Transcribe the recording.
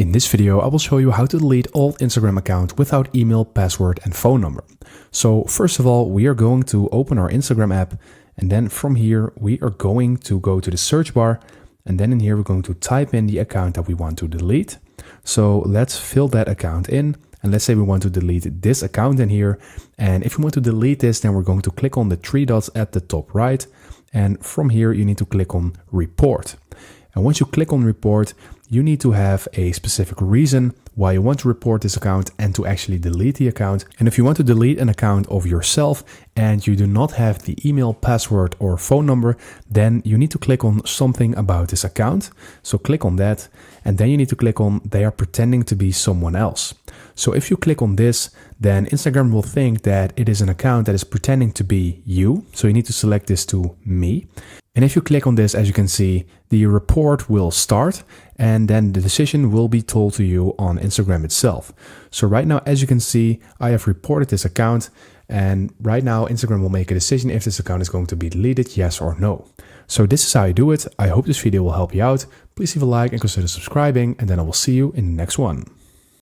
In this video, I will show you how to delete old Instagram account without email, password, and phone number. So first of all, we are going to open our Instagram app, and then from here, we are going to go to the search bar, and then in here, we're going to type in the account that we want to delete. So let's fill that account in, and let's say we want to delete this account in here. And if we want to delete this, then we're going to click on the three dots at the top right, and from here, you need to click on report. And once you click on report, you need to have a specific reason why you want to report this account and to actually delete the account. And if you want to delete an account of yourself and you do not have the email, password, or phone number, then you need to click on something about this account. So click on that, and then you need to click on they are pretending to be someone else. So if you click on this, then Instagram will think that it is an account that is pretending to be you. So you need to select this to me. And if you click on this, as you can see, the report will start and then the decision will be told to you on Instagram itself. So right now, as you can see, I have reported this account, and right now Instagram will make a decision if this account is going to be deleted, yes or no. So this is how you do it. I hope this video will help you out. Please leave a like and consider subscribing, and then I will see you in the next one.